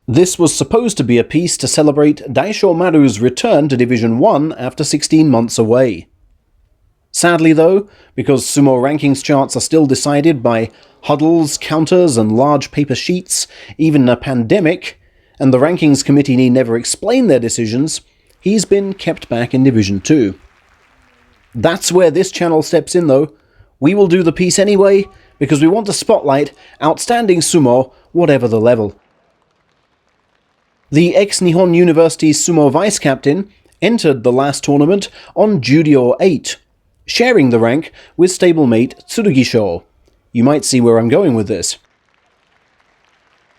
This was supposed to be a piece to celebrate Daishomaru's return to Division 1 after 16 months away. Sadly though, because sumo rankings charts are still decided by huddles, counters, and large paper sheets, even in a pandemic, and the rankings committee need never explain their decisions, he's been kept back in Division 2. That's where this channel steps in though. We will do the piece anyway, because we want to spotlight outstanding sumo, whatever the level. The ex-Nihon University sumo vice-captain entered the last tournament on Judio 8, sharing the rank with stablemate Tsurugisho. You might see where I'm going with this.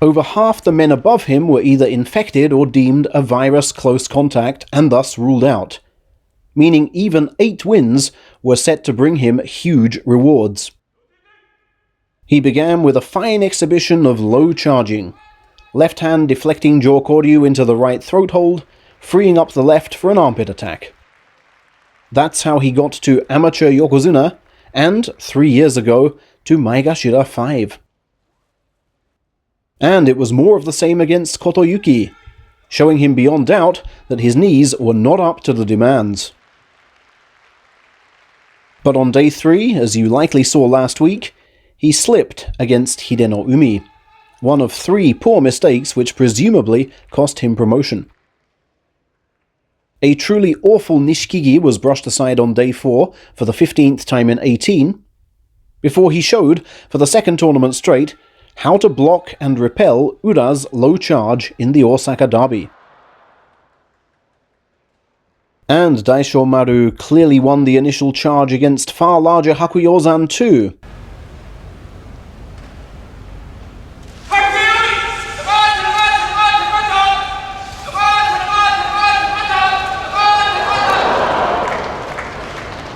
Over half the men above him were either infected or deemed a virus close contact and thus ruled out, meaning even 8 wins were set to bring him huge rewards. He began with a fine exhibition of low charging, left hand deflecting Jokoryu into the right throat hold, freeing up the left for an armpit attack. That's how he got to amateur Yokozuna, and 3 years ago to Maegashira 5. And it was more of the same against Kotoyuki, showing him beyond doubt that his knees were not up to the demands. But on day 3, as you likely saw last week, he slipped against Hideno Umi, one of 3 poor mistakes which presumably cost him promotion. A truly awful Nishikigi was brushed aside on day 4 for the 15th time in 18, before he showed, for the second tournament straight, how to block and repel Ura's low charge in the Osaka Derby. And Daishomaru clearly won the initial charge against far larger Hakuyozan too.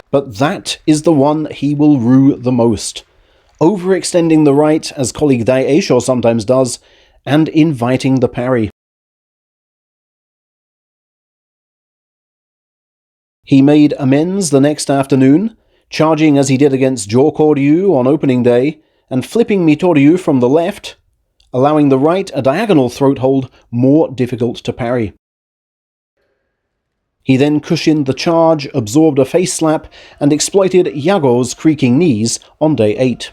But that is the one he will rue the most, overextending the right as colleague Daisho sometimes does, and inviting the parry. He made amends the next afternoon, charging as he did against Jokoryu on opening day, and flipping Mitoryu from the left, allowing the right a diagonal throat hold more difficult to parry. He then cushioned the charge, absorbed a face slap, and exploited Yago's creaking knees on day 8.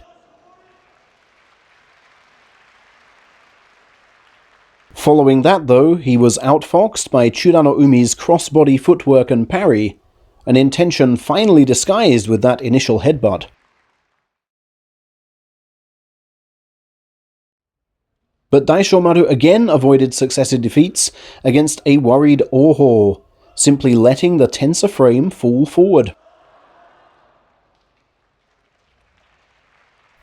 Following that though, he was outfoxed by Churano Umi's crossbody footwork and parry, an intention finally disguised with that initial headbutt. But Daishomaru again avoided successive defeats against a worried Oho, simply letting the tensor frame fall forward.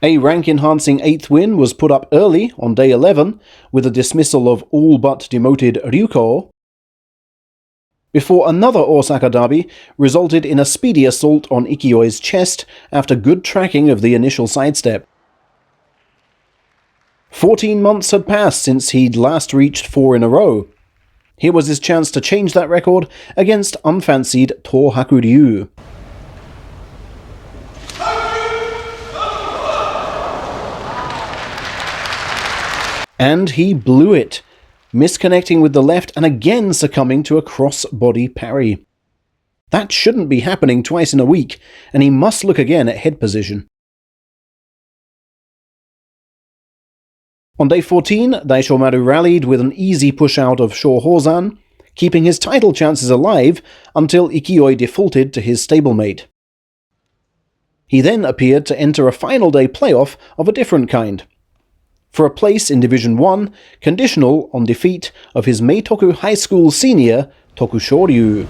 A rank-enhancing 8th win was put up early on day 11 with a dismissal of all but demoted Ryuko, before another Osaka Derby resulted in a speedy assault on Ikioi's chest after good tracking of the initial sidestep. 14 months had passed since he'd last reached 4 in a row. Here was his chance to change that record against unfancied Tohaku Ryu. And he blew it, misconnecting with the left and again succumbing to a cross-body parry. That shouldn't be happening twice in a week, and he must look again at head position. On day 14, Daishomaru rallied with an easy push-out of Shohozan, keeping his title chances alive until Ikioi defaulted to his stablemate. He then appeared to enter a final day playoff of a different kind, for a place in Division 1, conditional on defeat of his Meitoku High School senior, Tokushoryu.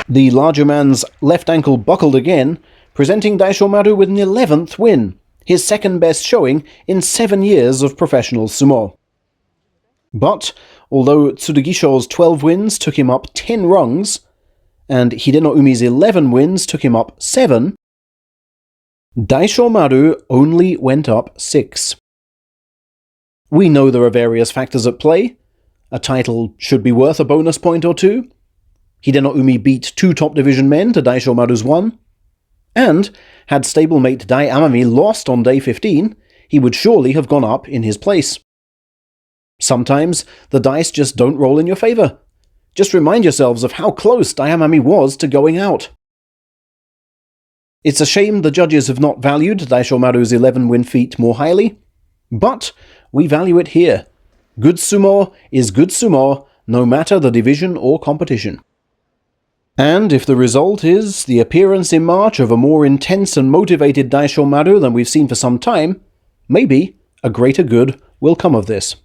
The larger man's left ankle buckled again, presenting Daishomaru with an 11th win, his second best showing in 7 years of professional sumo. But, although Tsurugisho's 12 wins took him up 10 rungs, and Hideno Umi's 11 wins took him up 7, Daishomaru only went up 6. We know there are various factors at play. a title should be worth a bonus point or two. Hideno Umi beat 2 top division men to Daishomaru's 1. And, had stablemate Dai Amami lost on day 15, he would surely have gone up in his place. Sometimes, the dice just don't roll in your favor. Just remind yourselves of how close Dai Amami was to going out. It's a shame the judges have not valued Daishomaru's 11-win feat more highly, but we value it here. Good sumo is good sumo, no matter the division or competition. And if the result is the appearance in March of a more intense and motivated Daishomaru than we've seen for some time, maybe a greater good will come of this.